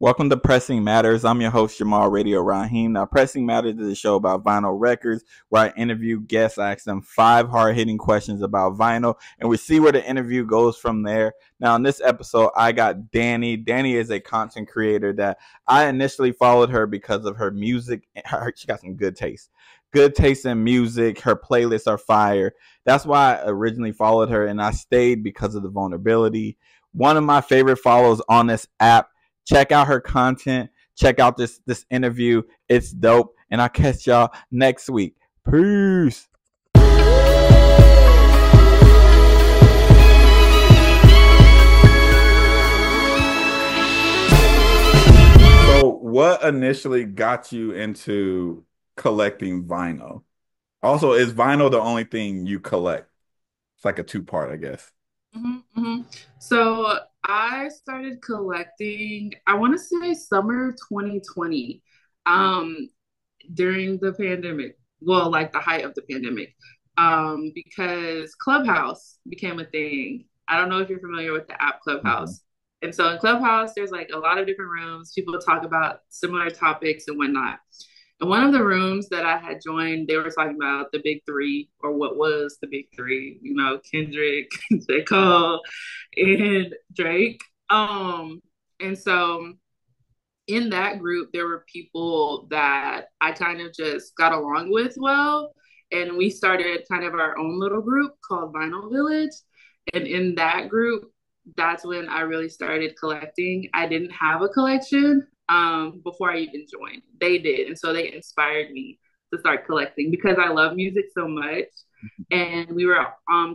Welcome to Pressing Matters. I'm your host, Jamal Radio Raheem. Now, Pressing Matters is a show about vinyl records where I interview guests, I ask them 5 hard-hitting questions about vinyl, and we see where the interview goes from there. Now, in this episode, I got Danie. Danie is a content creator that I initially followed her because of her music. She got some good taste. Good taste in music. Her playlists are fire. That's why I originally followed her, and I stayed because of the vulnerability. One of my favorite follows on this app. Check out her content. Check out this interview. It's dope. And I'll catch y'all next week. Peace. So, what initially got you into collecting vinyl? Also, is vinyl the only thing you collect? It's like a two-part, I guess. Hmm. So I started collecting, I want to say summer 2020, um, during the pandemic. Well, like the height of the pandemic, because Clubhouse became a thing. I don't know if you're familiar with the app Mhm. Clubhouse. And so in Clubhouse, there's like a lot of different rooms. People talk about similar topics and whatnot. In one of the rooms that I had joined, they were talking about the big three, or what was the big three, Kendrick, J. Cole, and Drake. And so in that group, there were people that I kind of just got along with well. And we started kind of our own little group called Vinyl Village. And in that group, that's when I really started collecting. I didn't have a collection before I even joined. They did. And so they inspired me to start collecting because I love music so much. And we were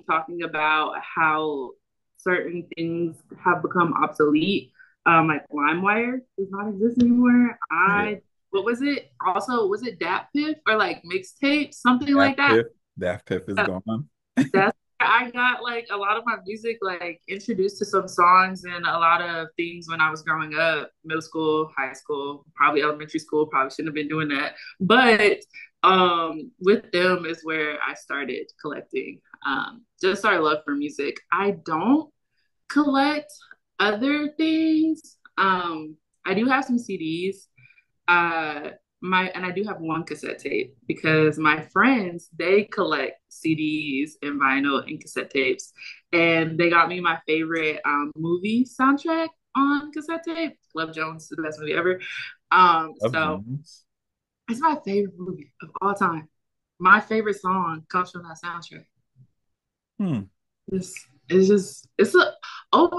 talking about how certain things have become obsolete, like LimeWire does not exist anymore. Yeah. What was it? Also, was it Dat Piff or like mixtape, something Daft like that? Piff. Daft Piff is gone. That's where I got like a lot of my music like introduced to some songs and a lot of things when I was growing up, middle school, high school, probably elementary school, probably shouldn't have been doing that. But with them is where I started collecting. Just our love for music. I don't collect other things. I do have some CDs. I do have one cassette tape because my friends they collect CDs and vinyl and cassette tapes, and they got me my favorite movie soundtrack on cassette tape. Love Jones, the best movie ever. Love So Jones. it's my favorite movie of all time. My favorite song comes from that soundtrack. Hmm. It's just it's a oh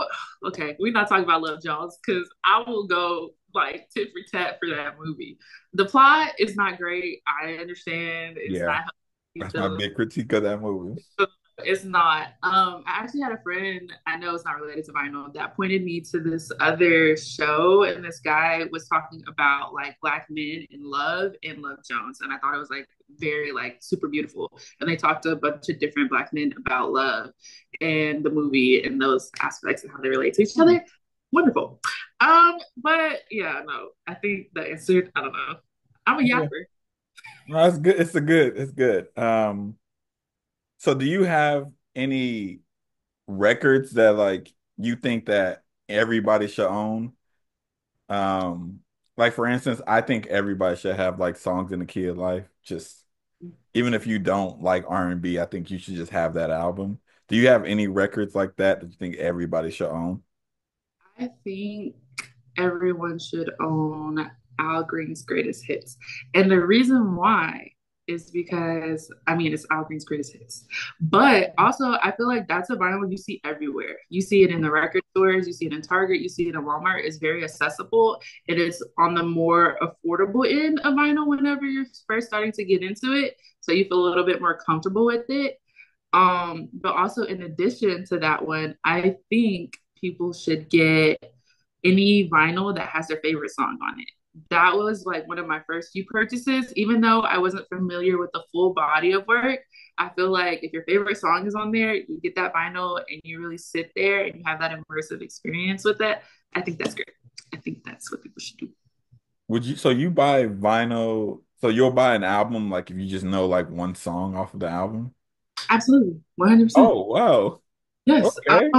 okay. We're not talking about Love Jones because I will go like tit for tat for that movie. The plot is not great. I understand it's Yeah. not That's my big critique of that movie. it's not. I actually had a friend I know it's not related to vinyl that pointed me to this other show, and this guy was talking about like black men in love and Love Jones, and I thought it was like very like super beautiful. And they talked to a bunch of different black men about love and the movie and those aspects and how they relate to each Hmm. other. Wonderful. But yeah, no, I think the answer. I don't know. I'm a Yeah. yapper. No, it's good. It's good. So do you have any records that like you think that everybody should own? Um, like for instance, I think everybody should have like songs in the key of life. Just even if you don't like R&B, I think you should just have that album. Do you have any records like that that you think everybody should own? I think everyone should own Al Green's greatest hits. And the reason why is because I mean it's Al Green's greatest hits. But also I feel like that's a vinyl you see everywhere. You see it in the record stores, you see it in Target, you see it in Walmart. It's very accessible. It is on the more affordable end of vinyl whenever you're first starting to get into it. So you feel a little bit more comfortable with it. But also in addition to that one, I think people should get any vinyl that has their favorite song on it. That was like one of my first few purchases. Even though I wasn't familiar with the full body of work, I feel like if your favorite song is on there, you get that vinyl and you really sit there and you have that immersive experience with it. I think that's great. I think that's what people should do. Would you, so you buy vinyl, so you'll buy an album like if you just know like one song off of the album? Absolutely. 100%. Oh, wow. Yes. Okay.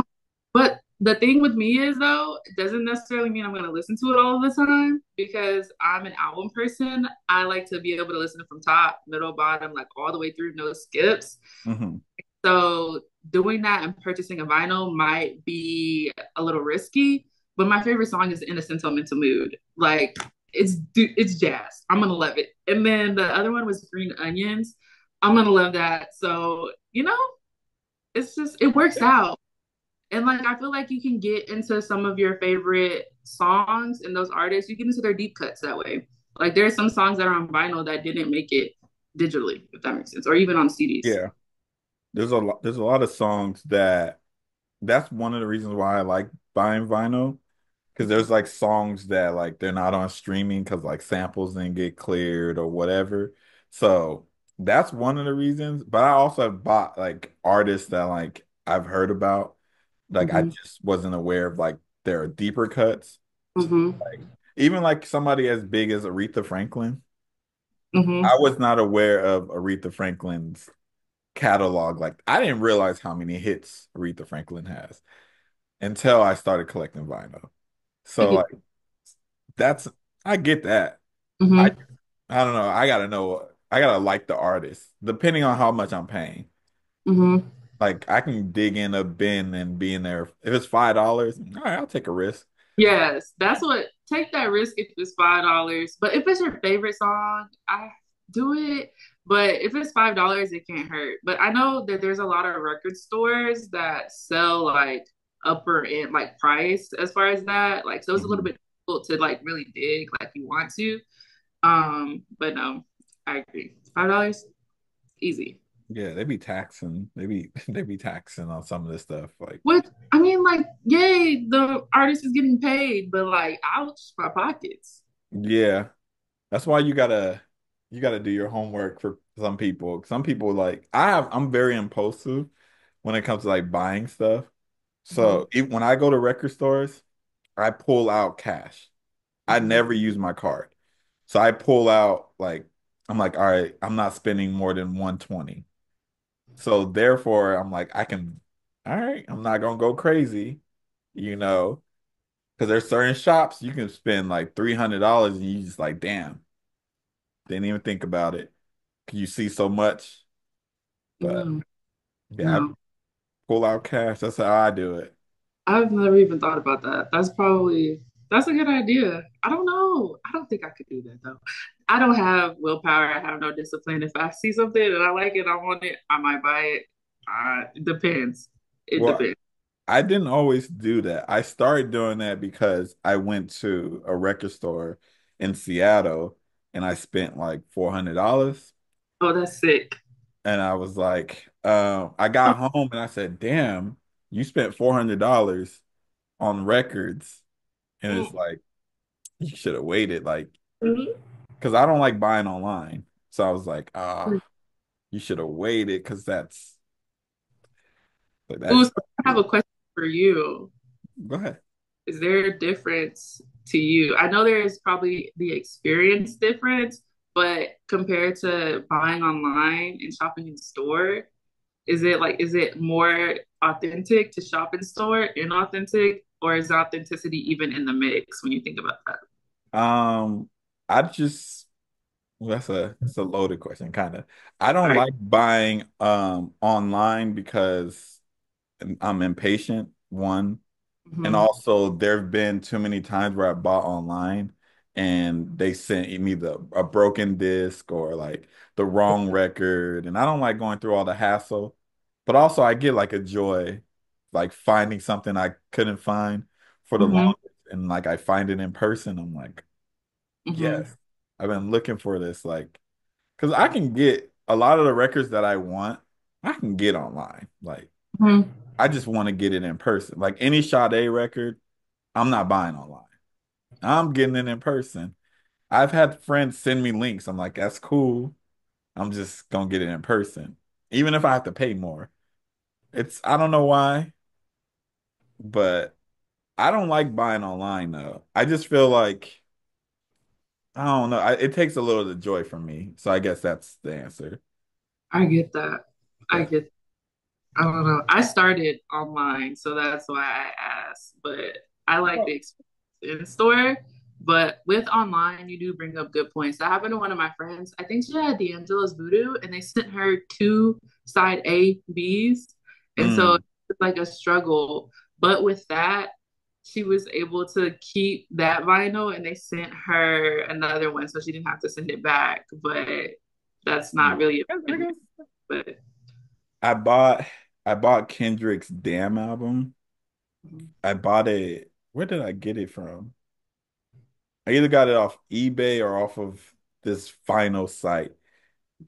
But The thing with me is though, it doesn't necessarily mean I'm gonna listen to it all the time because I'm an album person. I like to be able to listen from top, middle, bottom, like all the way through, no skips. Hmm. So doing that and purchasing a vinyl might be a little risky, but my favorite song is In a Sentimental Mood. Like it's jazz. I'm gonna love it. And then the other one was Green Onions. I'm gonna love that. So, it's just it works out. And like I feel like you can get into some of your favorite songs and those artists, you get into their deep cuts that way. Like there's some songs that are on vinyl that didn't make it digitally, if that makes sense, or even on CDs. Yeah. There's a lot of songs that's one of the reasons why I like buying vinyl. Because there's like songs that like they're not on streaming because like samples didn't get cleared or whatever. So that's one of the reasons. But I also have bought like artists that like I've heard about. Like I Mm-hmm. just wasn't aware of like their deeper cuts. Mm-hmm. Like even like somebody as big as Aretha Franklin. I Mm-hmm. was not aware of Aretha Franklin's catalog. Like I didn't realize how many hits Aretha Franklin has until I started collecting vinyl. I So get. like that's I get that. I Mm-hmm. I don't know. I gotta know. I gotta like the artist, depending on how much I'm paying. Mm-hmm. Like I can dig in a bin and be in there. If it's $5, all right, I'll take a risk. Yes, that's what. Take that risk if it's $5. But if it's your favorite song, I do it. But if it's $5, it can't hurt. But I know that there's a lot of record stores that sell like upper end like price as far as that. Like so it's a little Mhm. bit difficult to like really dig like you want to. But no, I agree. $5, easy. Yeah, they be taxing. They be taxing on some of this stuff. Like, Which I mean, like, yay, the artist is getting paid, but like, ouch, my pockets. yeah, that's why you gotta do your homework for some people. Some people like I'm very impulsive when it comes to like buying stuff. Mm-hmm. So even when I go to record stores, I pull out cash. I Mm-hmm. never use my card. So I pull out like I'm like, all right, I'm not spending more than 120. So therefore I'm like, all right, I'm not gonna go crazy, you know, because there's certain shops you can spend like $300 and you just like, damn, didn't even think about it. You see so much, but No, yeah, I no. pull out cash. That's how I do it. I've never even thought about that. That's a good idea. I don't know. I don't think I could do that though. I don't have willpower. I have no discipline. If I see something and I like it, I want it, I might buy it. It depends. It Well, depends. I didn't always do that. I started doing that because I went to a record store in Seattle and I spent like $400. Oh, that's sick. And I was like, I got home and I said, damn, you spent $400 on records. And it's like, you should have waited, like, Mhm. because I don't like buying online. So I was like, you should have waited because Ooh, that's, so I have a question for you. go ahead. Is there a difference to you? I know there is probably the experience difference, but compared to buying online and shopping in store, is it more authentic to shop in store, inauthentic, or is authenticity even in the mix when you think about that? Um, I just Well, that's a loaded question, kind of. I All don't right. like buying online because I'm impatient, one, and Mm-hmm. also there have been too many times where I bought online and they sent me a broken disc or like the wrong record, and I don't like going through all the hassle. But also I get like a joy like finding something I couldn't find for the Mm-hmm. longest, and like I find it in person. I'm like, Mm-hmm. yes, I've been looking for this like. Because I can get a lot of the records that I want, I can get online. Like, Mm-hmm. I just want to get it in person. Like any Sade record, I'm not buying online. I'm getting it in person. I've had friends send me links. I'm like, that's cool. I'm just gonna get it in person. Even if I have to pay more. I don't know why, but I don't like buying online though. I just feel like, I don't know. It takes a little of the joy from me. So I guess that's the answer. I get that. I Yeah. get. I don't know. I started online, so that's why I asked. But I like the experience in store. But with online, you do bring up good points. That happened to one of my friends. I think she had D'Angelo's Voodoo, and they sent her two side A Bs, and so Mm, it's like a struggle. But with that, she was able to keep that vinyl, and they sent her another one, so she didn't have to send it back. But that's not really I a guess but. I bought I bought Kendrick's Damn album. I bought it. Where did I get it from? I either got it off eBay or off of this final site.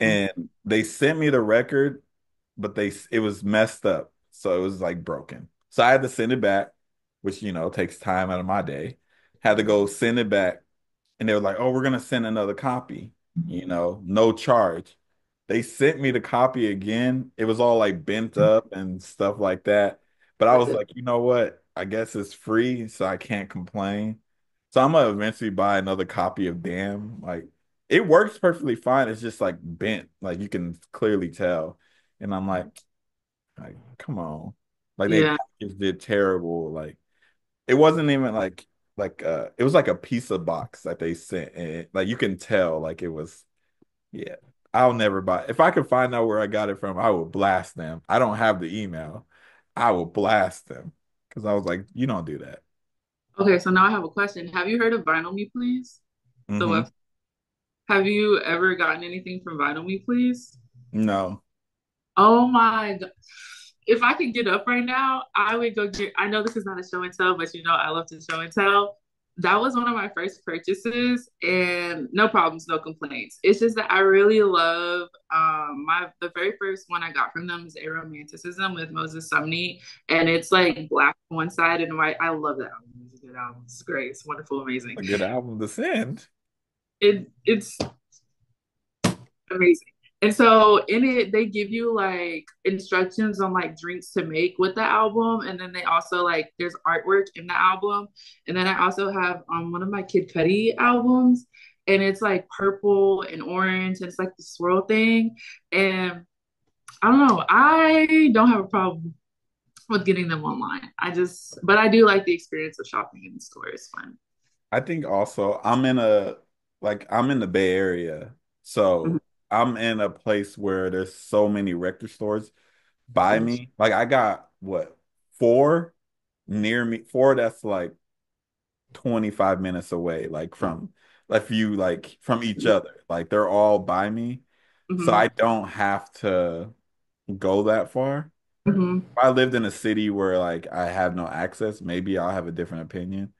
And they sent me the record, but it was messed up. So it was like broken. So I had to send it back, which takes time out of my day. Had to go send it back. And they were like, "Oh, we're gonna send another copy, no charge." They sent me the copy again. It was all like bent up and stuff like that. But I was like, you know what? I guess it's free, so I can't complain. So I'm gonna eventually buy another copy of Damn. Like it works perfectly fine. It's just like bent, like you can clearly tell. And I'm like, come on. Like they Yeah. packaged it terrible. Like it wasn't even like it was like a pizza box that they sent, and like you can tell like it was. Yeah, I'll never buy. If I could find out where I got it from, I would blast them. I don't have the email. I will blast them because I was like, you don't do that. Okay, so now I have a question. Have you heard of Vinyl Me Please? The Hmm. web. Have you ever gotten anything from Vinyl Me Please? No. Oh my God. If I could get up right now, I would go get. I know this is not a show and tell, but I love to show and tell. That was one of my first purchases, and no problems, no complaints. It's just that I really love my the very first one I got from them is Aromanticism with Moses Sumney, and it's like black on one side and white. I love that album. It's a good album. It's great. It's wonderful, amazing. A good album to send. It's amazing. And so in it, they give you like instructions on like drinks to make with the album. And then they also like there's artwork in the album. And then I also have one of my Kid Cudi albums, and it's like purple and orange, and it's like the swirl thing. And I don't know, I don't have a problem with getting them online. But I do like the experience of shopping in the store. It's fun. I think also I'm in the Bay Area, Mhm, so I'm in a place where there's so many record stores by mhm, me. Like I got what, four near me, four that's like 25 minutes away, like from if you like from each other. Like they're all by me. So mhm, I don't have to go that far. mhm. If I lived in a city where like I have no access, maybe I'll have a different opinion.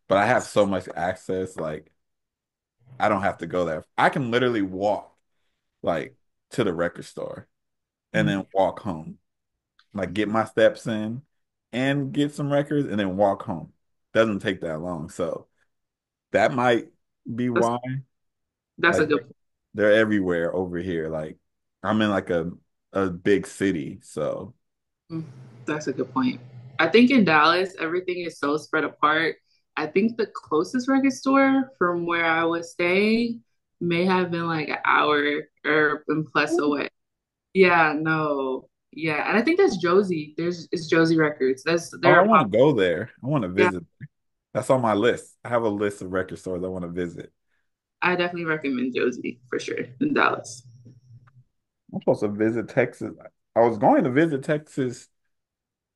But I have so much access, like I don't have to go there. I can literally walk like to the record store and then walk home. Like get my steps in and get some records and then walk home. Doesn't take that long. So that might be That's why. that's a Like good they're everywhere over here. Like I'm in like a big city, so Mm, That's a good point. I think in Dallas, everything is so spread apart. I think the closest record store from where I was staying may have been like an hour or and plus away. Yeah, no. Yeah. And I think that's Josie. It's Josie Records. oh, They're I a want to pop. go there. I want to Yeah, visit. That's on my list. I have a list of record stores I want to visit. I definitely recommend Josie for sure in Dallas. I'm supposed to visit Texas. I was going to visit Texas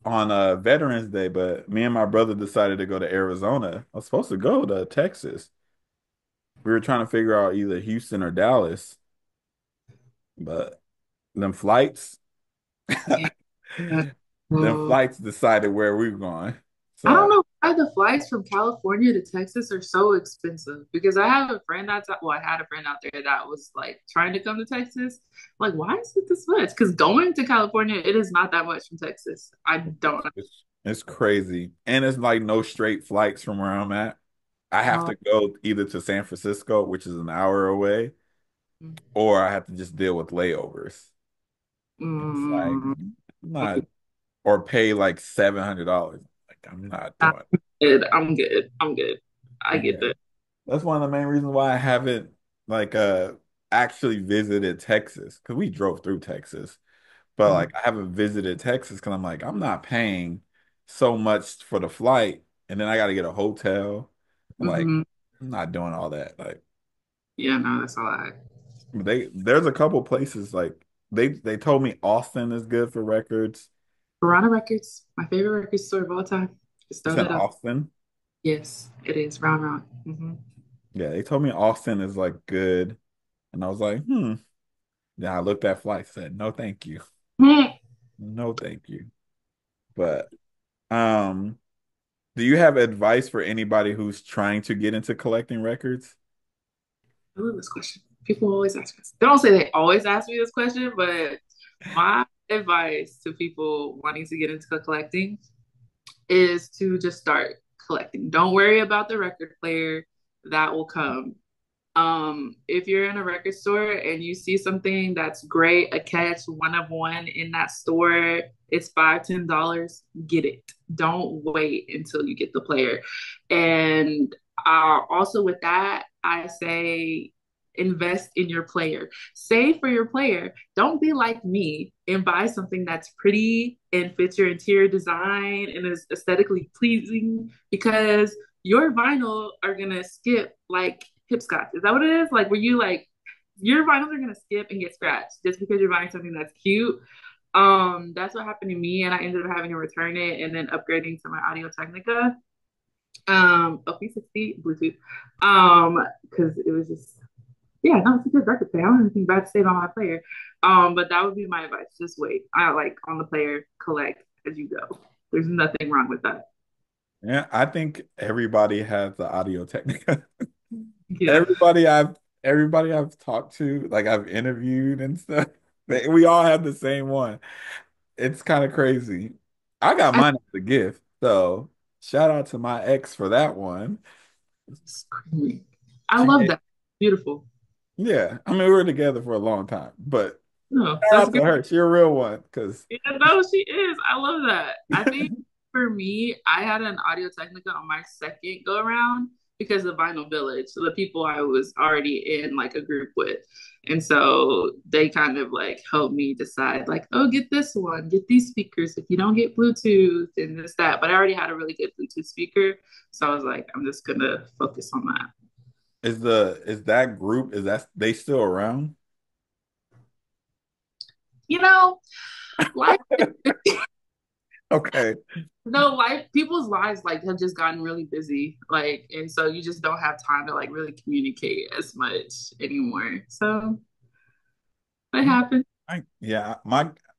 on Veterans Day, but me and my brother decided to go to Arizona. I was supposed to go to Texas. We were trying to figure out either Houston or Dallas, but them flights, Yeah. them Mm. flights decided where we were going. I don't So know why the flights from California to Texas are so expensive because I have a friend I had a friend out there that was like trying to come to Texas. Like, why is it this much? Because going to California, it is not that much from Texas. I don't it's crazy. And it's like no straight flights from where I'm at. I have know. to go either to San Francisco, which is an hour away, or I have to just deal with layovers. It's like Mm, I'm not or pay like $700. Like I'm not I'm doing good. I'm good. I'm good. I it. get Yeah. that. That's one of the main reasons why I haven't like actually visited Texas because we drove through Texas. But Mhm. like I haven't visited Texas because I'm like, I'm not paying so much for the flight and then I got to get a hotel. I'm like, Mhm. I'm not doing all that. Like Yeah, no, that's all I. there's a couple places like they told me Austin is good for records. Piranha Records, my favorite record store of all time. Just It's throw in that up. Austin. Yes, it is. Round Round. Mm-hmm. Yeah, they told me Austin is like good. And I was like, hmm. Then I looked at flights, said, no, thank you. No, thank you. But um, do you have advice for anybody who's trying to get into collecting records? I love this question. People always ask us. They don't say they always ask me this question, but my advice to people wanting to get into collecting is to just start collecting. Don't worry about the record player. That will come. If you're in a record store and you see something that's great, a catch, one of one in that store, it's $5, $10, get it. Don't wait until you get the player. And also with that, I say invest in your player. Save for your player. Don't be like me and buy something that's pretty and fits your interior design and is aesthetically pleasing because your vinyl are gonna skip like hipscotch. Is that what it is? Like where you like your vinyls are gonna skip and get scratched just because you're buying something that's cute. That's what happened to me, and I ended up having to return it and then upgrading to my Audio Technica, OP60 Bluetooth, because it was just yeah, no, it's a good record player. I don't have anything bad to say about my player. But that would be my advice. Just wait. I like on the player, collect as you go. There's nothing wrong with that. Yeah, I think everybody has the Audio Technica. Yeah. Everybody I've talked to, like I've interviewed and stuff, we all have the same one. It's kind of crazy. I got I mine as a gift, so shout out to my ex for that one. screaming. I She love gave, that. Beautiful. yeah, I mean we were together for a long time, but No, shout that's out to good. her. She a real one because Yeah, no, she is. I love that. I think for me, I had an Audio Technica on my second go around because of Vinyl Village, so the people I was already in like a group with. And so they kind of like helped me decide, like, oh, get this one, get these speakers if you don't get Bluetooth and this, that. But I already had a really good Bluetooth speaker. So I was like, I'm just gonna focus on that. is that group is that they still around? You know, life Okay. no, life people's lives like have just gotten really busy. Like, and so you just don't have time to like really communicate as much anymore. So what happened? Yeah,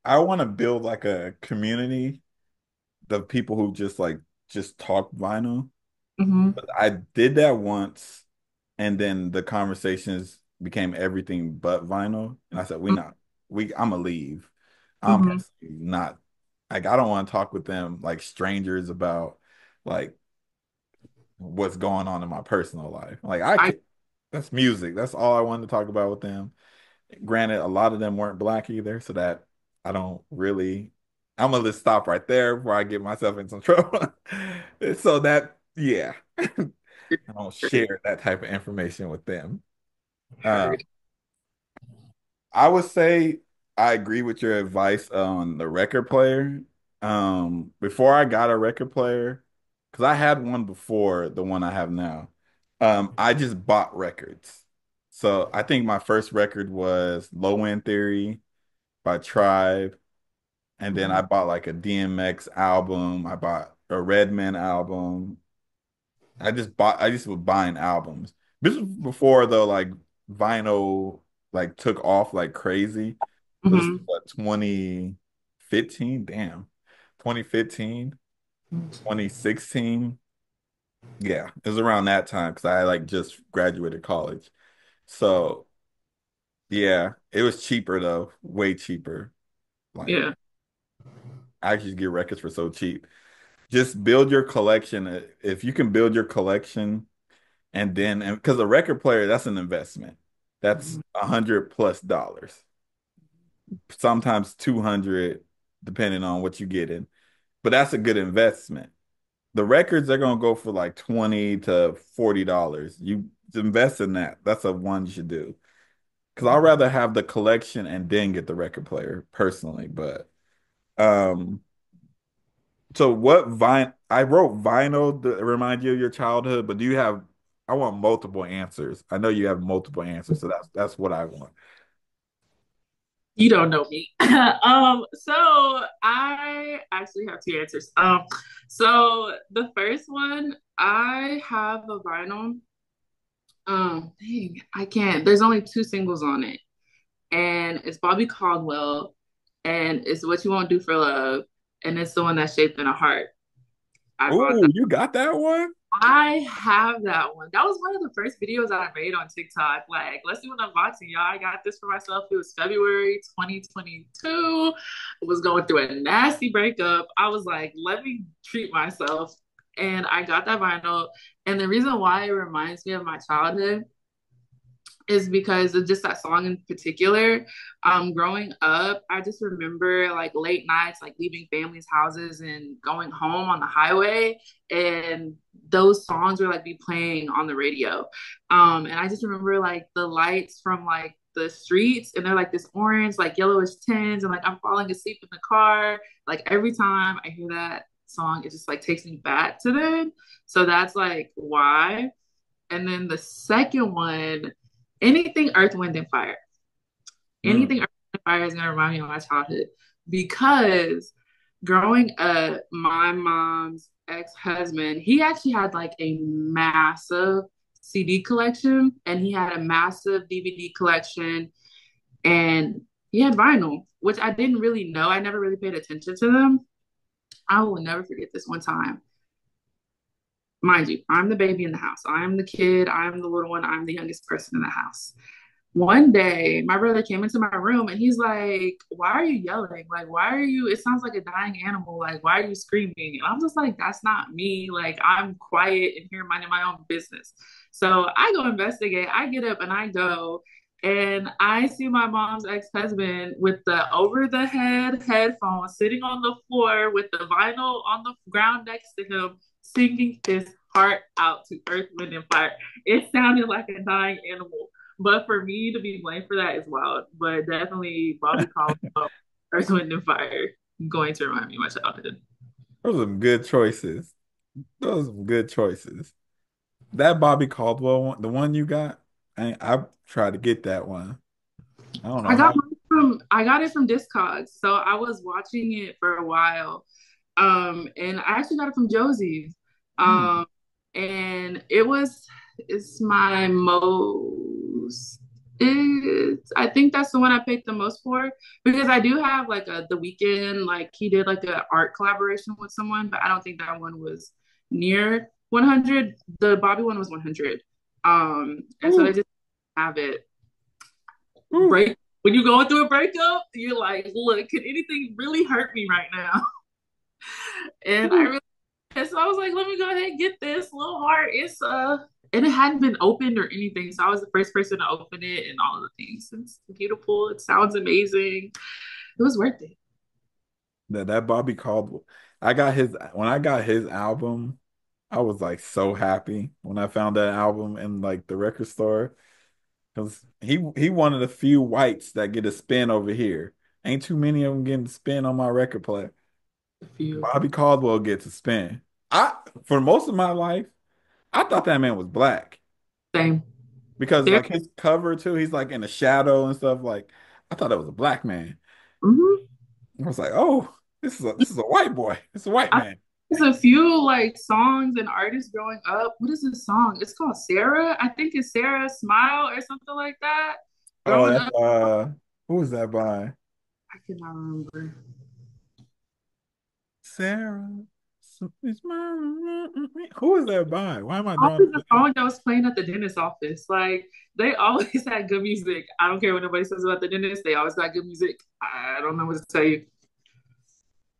I want to build like a community of people who just like just talk vinyl. Mm-hmm. But I did that once, and then the conversations became everything but vinyl. And I said, I'm gonna leave. I'm Mm-hmm. personally not like I don't want to talk with them like strangers about like what's going on in my personal life. Like I that's music. That's all I wanted to talk about with them. Granted, a lot of them weren't black either, so that I don't really. I'm gonna just stop right there before I get myself in some trouble. So that, yeah, I don't share that type of information with them. Uh, heard. I would say I agree with your advice on the record player. Before I got a record player, because I had one before the one I have now, I just bought records. So I think my first record was Low End Theory by Tribe. And then I Mhm. bought like a DMX album. I bought a Redman album. I just was buying albums. This was before though, like vinyl like took off like crazy. So this is Mhm. what 2015? Damn. 2015, 2016. Yeah, it was around that time because I like just graduated college. So yeah, it was cheaper though, way cheaper. Like Yeah. I actually get records for so cheap. Just build your collection. If you can build your collection and because a record player, that's an investment. That's Mhm. $100+ sometimes 200, depending on what you get in. But that's a good investment. The records are gonna go for like 20 to $40. You invest in that. That's a one you should do. because I'd rather have the collection and then get the record player personally. But um, so what vine? I wrote vinyl to remind you of your childhood, but do you have? I want multiple answers. I know you have multiple answers, so that's what I want. You don't know me. So I actually have two answers. So the first one, I have a vinyl. Dang, I can't. There's only two singles on it, and it's Bobby Caldwell, and it's What You Won't Do for Love, and it's the one that's shaped in a heart. I bought Oh, that. you got that one? I have that one. That was one of the first videos I made on TikTok. Like, let's do an unboxing, y'all. I got this for myself. It was February 2022. I was going through a nasty breakup. I was like, let me treat myself. And I got that vinyl. And the reason why it reminds me of my childhood is because of just that song in particular. Growing up, I just remember like late nights, like leaving families' houses and going home on the highway, and those songs would like be playing on the radio. And I just remember like the lights from like the streets, and they're like this orange, like yellowish tinge, and like I'm falling asleep in the car. Like every time I hear that song, it just like takes me back to then. So that's like why. And then the second one, anything Earth, Wind, and Fire. Anything Mm. Earth, Wind, and Fire is going to remind me of my childhood because growing up, my mom's ex-husband, he actually had like a massive CD collection and he had a massive DVD collection and he had vinyl, which I didn't really know. I never really paid attention to them. I will never forget this one time. Mind you, I'm the baby in the house. I'm the kid. I'm the little one. I'm the youngest person in the house. One day, my brother came into my room and he's like, "Why are you yelling? Like, why are you? It sounds like a dying animal. Like, why are you screaming?" And I'm just like, "That's not me. Like, I'm quiet and here minding my own business." So I go investigate. I get up and I go, and I see my mom's ex-husband with the over-the-head headphones sitting on the floor with the vinyl on the ground next to him, singing his heart out to Earth, Wind, and Fire. It sounded like a dying animal. But for me to be blamed for that is wild. But definitely Bobby Caldwell, Earth, Wind, and Fire, going to remind me of my childhood. Those are some good choices. Those are some good choices. That Bobby Caldwell one, the one you got, I tried to get that one. I don't know how. I got it from Discogs. So I was watching it for a while. And I actually got it from Josie's. Hmm. Um, and it's my most I think that's the one I paid the most for because I do have like the weekend, like he did like an art collaboration with someone, but I don't think that one was near 100. The Bobby one was 100. And so they Ooh, just have it ooh, break when you're going through a breakup, you're like, look, can anything really hurt me right now? And I ooh. really and so I was like, let me go ahead and get this little heart. It's and it hadn't been opened or anything. So I was the first person to open it and all of the things. It's beautiful. It sounds amazing. It was worth it. That Bobby Caldwell. I got his when I got his album, I was like so happy when I found that album in like the record store because he one of the few whites that get a spin over here. Ain't too many of them getting a spin on my record player. A few. Bobby Caldwell gets a spin. I for most of my life, I thought that man was black Same. because There. like his cover too, he's like in the shadow and stuff. Like I thought that was a black man. Mm-hmm. I was like, oh, this is a white boy. It's a white I, man. there's a few like songs and artists growing up. What is this song? It's called Sarah. I think it's Sarah Smile or something like that. Oh, Growing that's up, who was that by? I cannot remember. Sarah. Who is that by? Why am I drawing Always a the blank? song that was playing at the dentist office. Like they always had good music. I don't care what nobody says about the dentist. They always got good music. I don't know what to tell you.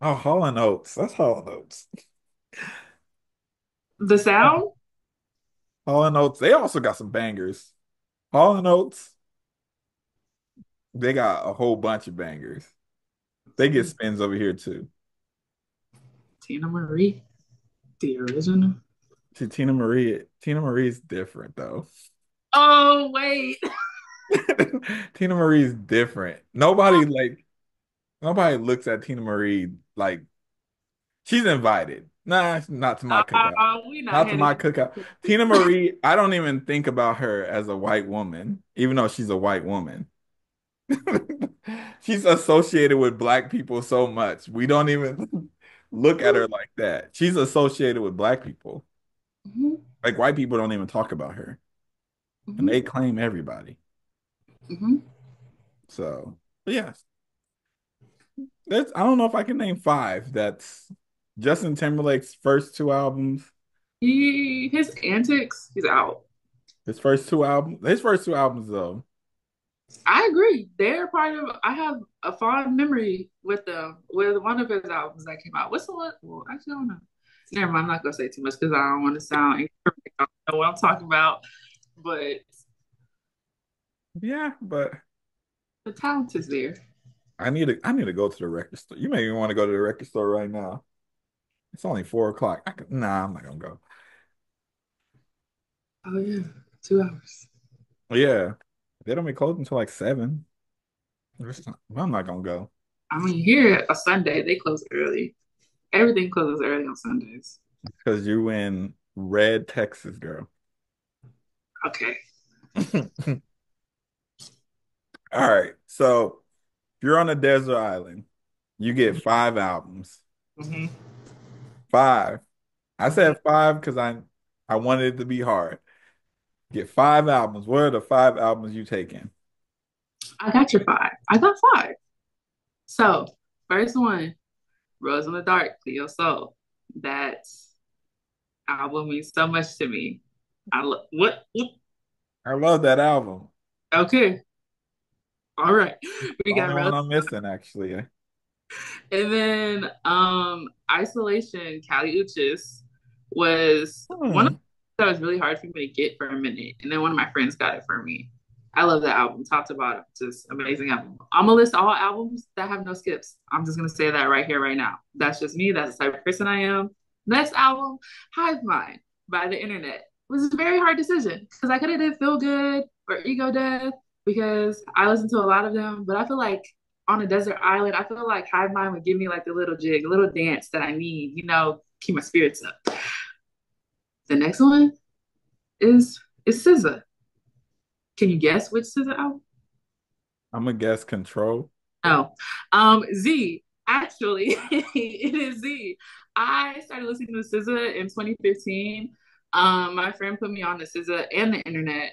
Oh, Hall and Oates. That's Hall and Oates. The sound. Hall and Oates. They also got some bangers. Hall and Oates. They got a whole bunch of bangers. They get spins over here too. Tina Marie, the original. See, Tina Marie. Tina Marie's different though. Oh wait. Tina Marie's different. Nobody looks at Tina Marie like she's invited. Nah, not to my cookout. We not Not to headed. my cookout. Tina Marie, I don't even think about her as a white woman, even though she's a white woman. She's associated with black people so much. We don't even look at her like that. She's associated with black people. Mhm, Like white people don't even talk about her. And mhm, they claim everybody. mhm. So, but yes, I don't know if I can name five. That's Justin Timberlake's first two albums. His antics, he's out. His first two albums though. I agree. They're part of. I have a fond memory with them. With one of his albums that came out. What's the one? Well, actually, I don't know. Never mind. I'm not gonna say too much because I don't want to sound incorrect. I don't know what I'm talking about. But Yeah, but the talent is there. I need to go to the record store. You may even want to go to the record store right now. It's only 4 o'clock. Nah, I'm not gonna go. Oh yeah, 2 hours. Yeah, they don't be closed until like 7. Well, I'm not gonna go I mean, here a Sunday they close early. Everything closes early on Sundays. because you in red Texas, girl. Okay. All right, so if you're on a desert island, you get 5 albums. Hmm. Five. I Hmm. said five because I wanted it to be hard. Get 5 albums. What are the 5 albums you taking? I got your five. I got five. So first one, Rose in the Dark, Cleo Soul. That album means so much to me. I love what? I love that album. Okay, all right. We The only got one Rose, I'm missing, actually. and then Isolation. Kali Uchis was one of Hmm. that was really hard for me to get for a minute, and then one of my friends got it for me. I love that album, top to bottom, just amazing album. I'm gonna list all albums that have no skips. I'm just gonna say that right here, right now. That's just me. That's the type of person I am. Next album, Hive Mind by The Internet. It was a very hard decision because I could have did Feel Good or Ego Death because I listen to a lot of them, but I feel like on a desert island, I feel like Hive Mind would give me like the little jig, a little dance that I need, keep my spirits up. The next one is SZA. Can you guess which SZA album? I'm gonna guess Control. No. Z. Actually, it is Z. I started listening to SZA in 2015. My friend put me on the SZA and The Internet.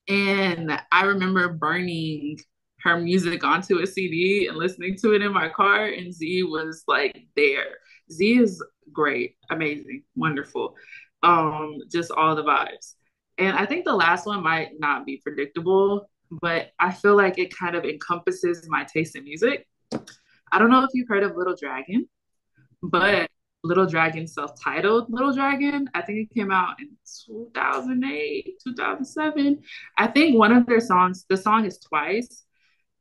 And I remember burning her music onto a CD and listening to it in my car. And Z was like there. Z is great, amazing, wonderful. Just all the vibes. And I think the last one might not be predictable, but I feel like it kind of encompasses my taste in music. I don't know if you've heard of Little Dragon, but Little Dragon self-titled Little Dragon, I think it came out in 2008, 2007. I think one of their songs, the song is Twice.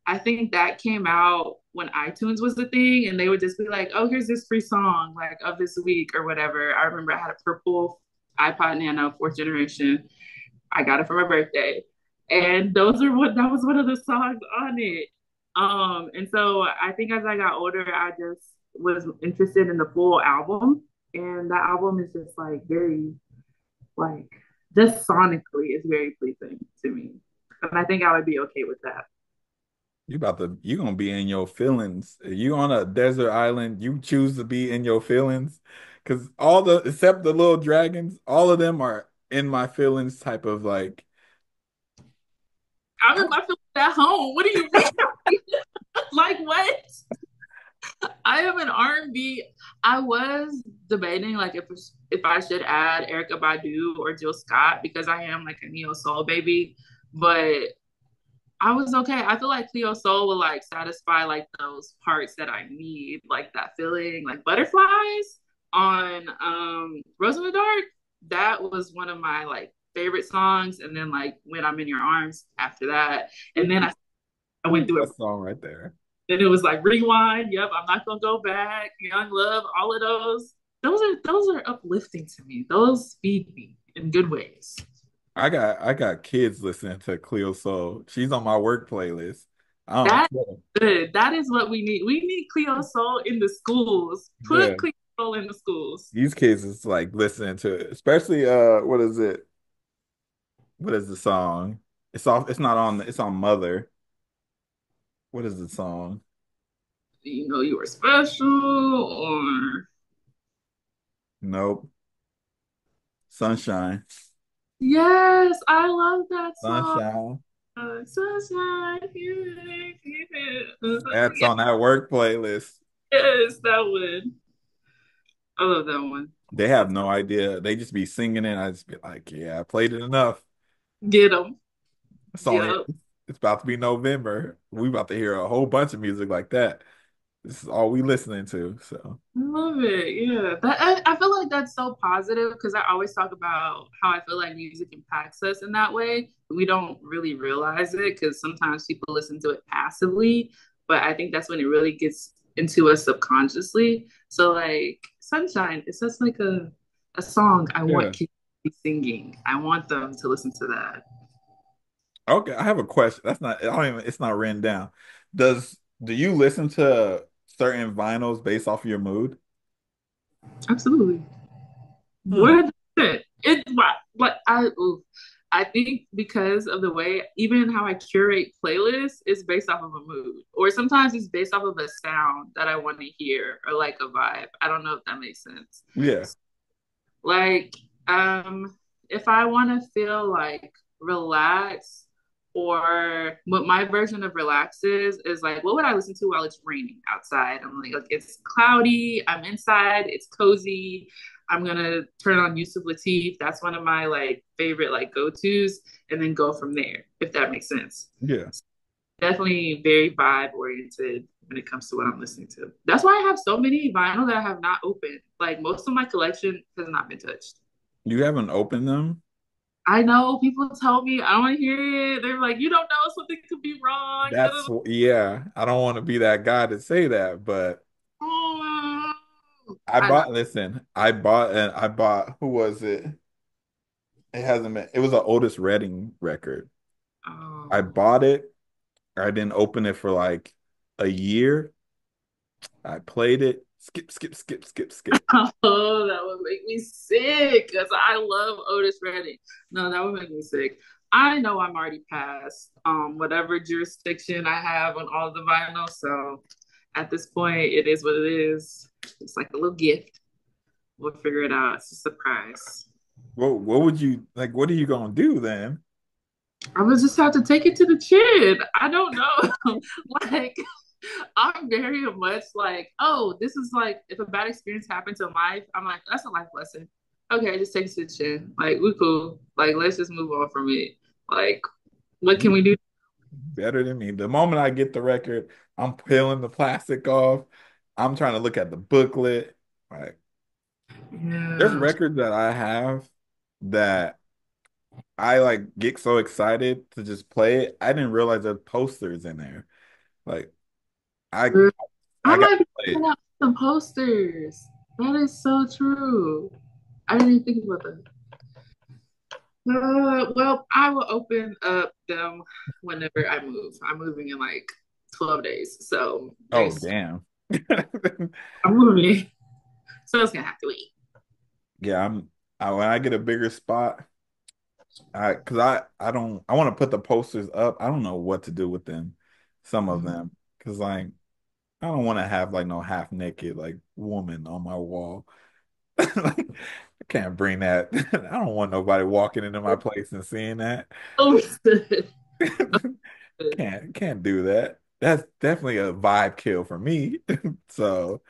I think that came out when iTunes was the thing, and they would just be like, "Oh, here's this free song like of this week or whatever." I remember I had a purple iPod Nano, fourth generation. I got it for my birthday, and that was one of the songs on it. And so I think as I got older, I just was interested in the full album, and that album is just like very like just sonically is very pleasing to me, and I think I would be okay with that. You gonna be in your feelings. You on a desert island, you choose to be in your feelings. Cause except the little dragons, all of them are in my feelings type of like I'm in my feelings at home. What do you mean? Like what? I am an R&B. I was debating like if I should add Erica Badu or Jill Scott because I am like a neo soul baby, but I was okay. I feel like Cleo Soul will like satisfy like those parts that I need, like that feeling, like butterflies on Rose in the Dark. That was one of my like favorite songs. And then like When I'm in Your Arms after that. And then I went through it. that song right there. Then it was like Rewind. Yep, I'm not gonna go back. Young Love, all of those. Those are uplifting to me. Those feed me in good ways. I got kids listening to Cleo Soul. She's on my work playlist. I don't That's care. good. That is what we need. We need Cleo Soul in the schools. Yeah. Put Cleo Soul in the schools. These kids is like listening to it. Especially what is it? What is the song? It's not on it's on Mother. What is the song? You know you were special, or Nope. Sunshine. yes, I love that song. Sunshine. Sunshine. That's on that work playlist. Yes, that one. I love that one. They have no idea. They just be singing it. I just be like, yeah, I played it enough. Get them. It's only Yep. it's about to be November. We about to hear a whole bunch of music like that. This is all we listening to. So I love it. Yeah. I feel like that's so positive because I always talk about how I feel like music impacts us in that way. We don't really realize it because sometimes people listen to it passively, but I think that's when it really gets into us subconsciously. So like Sunshine, it's just like a song I want yeah. kids to be singing. I want them to listen to that. Okay, I have a question. That's not I don't even it's not written down. Do you listen to certain vinyls based off of your mood? Absolutely. Hmm. 100%. Like I think because of the way even how I curate playlists is based off of a mood, or sometimes it's based off of a sound that I want to hear or like a vibe. I don't know if that makes sense. Yeah. Like, if I want to feel like relaxed, or what my version of relax is like, what would I listen to while it's raining outside? I'm like it's cloudy, I'm inside, it's cozy. I'm gonna turn on Yusuf Lateef. That's one of my like favorite like go-tos, and then go from there, if that makes sense. Yeah. Definitely very vibe oriented when it comes to what I'm listening to. That's why I have so many vinyl that I have not opened. Like most of my collection has not been touched. You haven't opened them? I know people tell me I don't want to hear it. They're like, you don't know something could be wrong. Yeah. I don't want to be that guy to say that, but I know. I bought who was it? It hasn't been it was an Otis Redding record. I Oh. bought it. I didn't open it for like a year. I played it. Skip, skip, skip, skip, skip. Oh, that would make me sick because I love Otis Redding. No, that would make me sick. I know I'm already past whatever jurisdiction I have on all the vinyl. So at this point, it is what it is. It's like a little gift. We'll figure it out. It's a surprise. What would you like? What are you gonna do then? I would just have to take it to the chin. I don't know. Like, I'm very much like, oh, this is like, if a bad experience happens in life, I'm like, that's a life lesson. Okay, just take it to the chin. Like, we cool. Like, let's just move on from it. Like, what can You we do? better than me. The moment I get the record, I'm peeling the plastic off. I'm trying to look at the booklet. Like, there's Yeah. records that I have that I like get so excited to just play it. I didn't realize there's posters in there. Like, I I I got might to be play putting it. out some posters. That is so true. I didn't even think about that. Well, I will open up them whenever I move. I'm moving in like 12 days. So Oh, there's, damn. I'm moving. So it's gonna have to wait. Yeah, when I get a bigger spot, I don't I want to put the posters up. I don't know what to do with them, some of them, because like I don't want to have like no half naked like woman on my wall. Like I can't bring that. I don't want nobody walking into my place and seeing that. Understood. Can't do that. That's definitely a vibe kill for me. So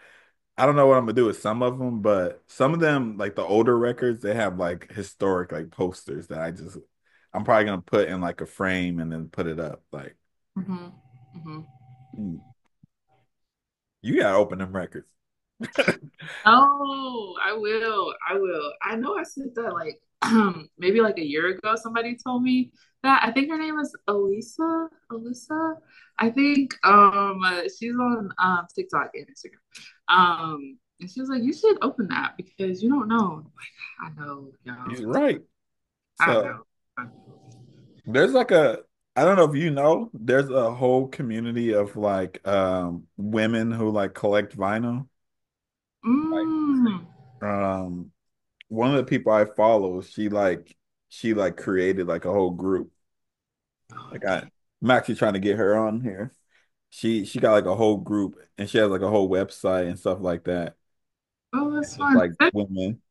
I don't know what I'm gonna do with some of them, but some of them, like the older records, they have like historic like posters that I'm probably gonna put in like a frame and then put it up. Like, Hmm. Hmm. mm, you gotta open them records. Oh, I will. I will. I know I said that like maybe like a year ago. Somebody told me that. I think her name is Elisa. Alyssa. I think she's on TikTok and Instagram. And she was like, you should open that because you don't know. I'm like, I know, He's y'all. right. I So know. There's like a I don't know if you know, there's a whole community of like women who like collect vinyl. Like Mm. um one of the people I follow, she like created like a whole group. Like I'm actually trying to get her on here. She got like a whole group and she has like a whole website and stuff like that. Oh, And that's it's fun. like women.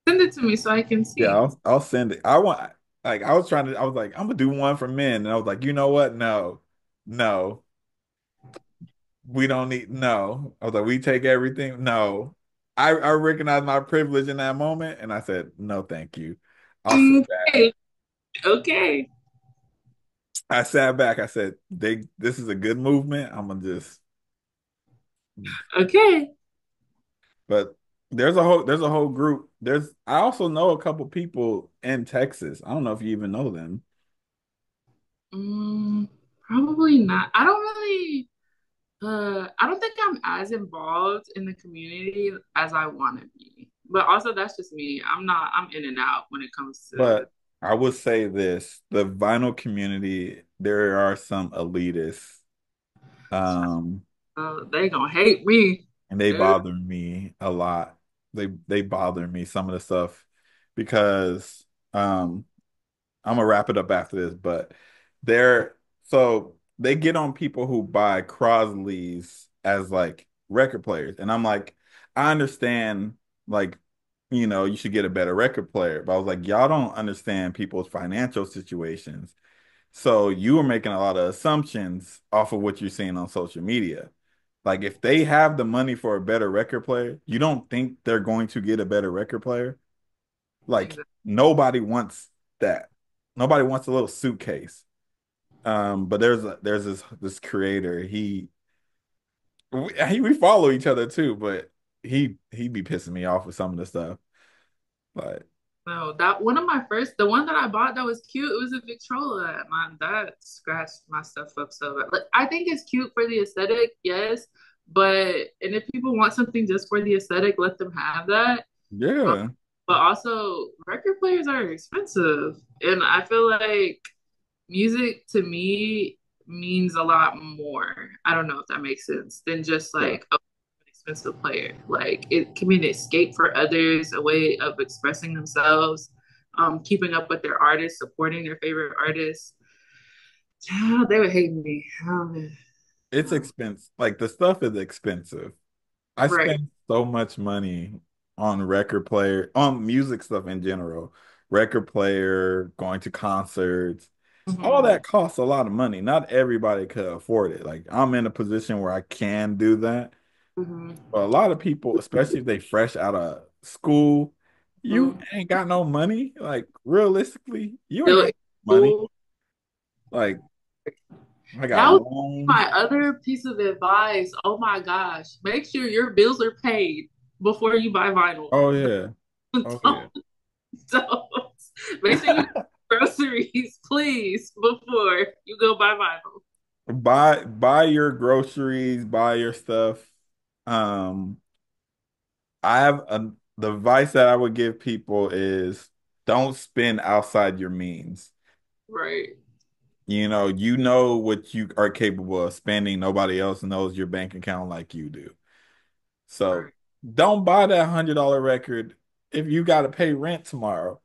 Send it to me so I can Yeah, see. I'll send it. I want like I was trying to I was like, I'm gonna do one for men. And I was like, you know what? No, no, we don't need no. I was like, we take everything. No. I recognized my privilege in that moment and I said, no, thank you. I'll sit back. Okay. Okay. I sat back. I said, this is a good movement. I'm gonna just Okay. but there's a whole group. I also know a couple people in Texas. I don't know if you even know them. Mm, probably not. I don't think I'm as involved in the community as I want to be. But also that's just me. I'm in and out when it comes to But I would say this, the vinyl community, there are some elitists, um, they gonna hate me. and they They're- bother me a lot. They bother me some of the stuff because I'm gonna wrap it up after this, but they're so they get on people who buy Crosleys as like record players, and I'm like, I understand, like, you should get a better record player, but I was like, y'all don't understand people's financial situations, so you are making a lot of assumptions off of what you're seeing on social media. Like, if they have the money for a better record player, you don't think they're going to get a better record player? Like Exactly. nobody wants that. Nobody wants a little suitcase. But there's this creator. We follow each other too, but he be pissing me off with some of the stuff. But No, that one of my first, the one that I bought that was cute. It was a Victrola. Man, that scratched my stuff up so bad. Like, I think it's cute for the aesthetic, yes, but and if people want something just for the aesthetic, let them have that. Um, yeah, but also, record players are expensive, and I feel like music to me means a lot more. I don't know if that makes sense than just yeah. like an expensive player. Like it can be an escape for others, a way of expressing themselves, keeping up with their artists, supporting their favorite artists. Yeah, they would hate me. It's expensive. Like the stuff is expensive. I Right. spend so much money on record player, on music stuff in general. Record player, going to concerts. All Mm-hmm. that costs a lot of money. Not everybody could afford it. Like I'm in a position where I can do that. Mm-hmm. But a lot of people, especially if they fresh out of school, you Mm-hmm. ain't got no money. Like realistically, you ain't Still got in money. school. Like I got That would be loans. my other piece of advice. Oh my gosh. Make sure your bills are paid before you buy vinyl. Oh yeah. Oh yeah. Don't So make sure you get groceries, please, before you go buy vinyl. Buy your groceries, buy your stuff. Um, I have the advice that I would give people is don't spend outside your means. Right. You know what you are capable of spending. Nobody else knows your bank account like you do. So Right. don't buy that $100 record if you got to pay rent tomorrow.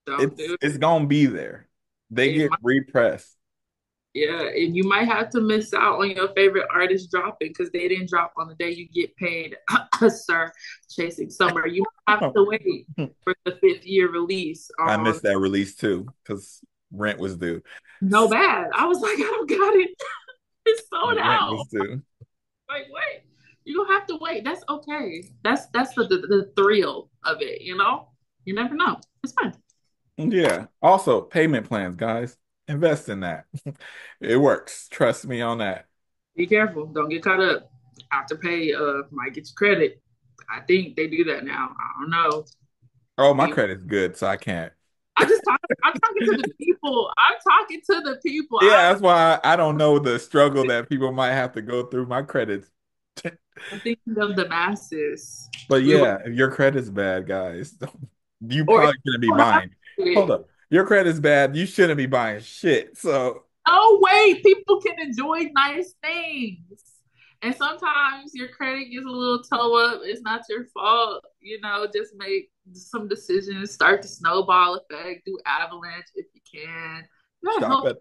Don't It's do it's gonna be there. They it. get repressed. Yeah, and you might have to miss out on your favorite artist dropping because they didn't drop on the day you get paid, sir. Chasing Summer. You have to wait for the fifth year release I on missed that release too because rent was due. No Bad. I was like, I don't got it. It's sold Rent out. was due. Like, wait. You don't have to wait. That's okay. That's the thrill of it, you know? You never know. It's fun. Yeah. Also, payment plans, guys. Invest in that. It works. Trust me on that. Be careful. Don't get caught up. Afterpay might get you credit. I think they do that now. I don't know. Oh, my You, credit's good, so I can't. I'm talking to the people. I'm talking to the people. Yeah, that's why I don't know the struggle that people might have to go through. My credit's I'm thinking of the masses. But We were yeah, if your credit's bad, guys, you or probably gonna be you have buying. to do Hold it. up. Your credit's bad. You shouldn't be buying shit. So Oh, wait, people can enjoy nice things. And sometimes your credit gets a little toe up. It's not your fault. Just make some decisions, start the snowball effect, do avalanche if you can. That shop helps. at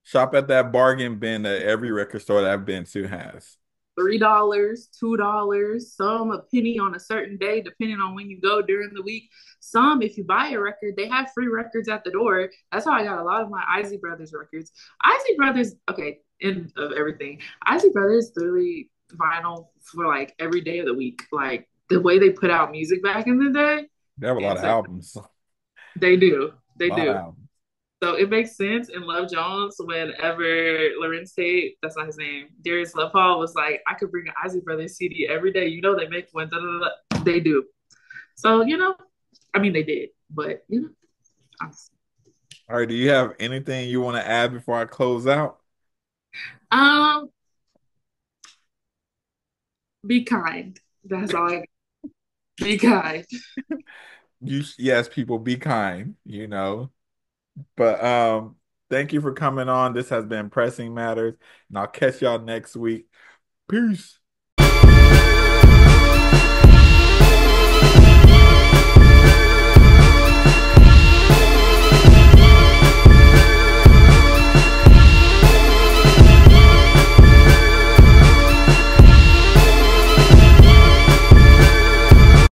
shop at that bargain bin that every record store that I've been to has. $3, $2, some a penny on a certain day, depending on when you go during the week. Some, if you buy a record, they have free records at the door. That's how I got a lot of my Isley Brothers records. Isley Brothers, okay, end of everything. Isley Brothers literally vinyl for like every day of the week. Like the way they put out music back in the day, They have a lot of insane. albums. A They do. They lot of do. albums. So it makes sense in Love Jones whenever Lorenz Tate, that's not his name, Darius Love Hall was like, I could bring an Isley Brothers CD every day. They make one. Da, da, da. They do. So, I mean, they did, but, I'm, All right, do you have anything you want to add before I close out? um, be kind. That's all I got. Be kind. Yes, people be kind. But thank you for coming on. This has been Pressing Matters, and I'll catch y'all next week. Peace.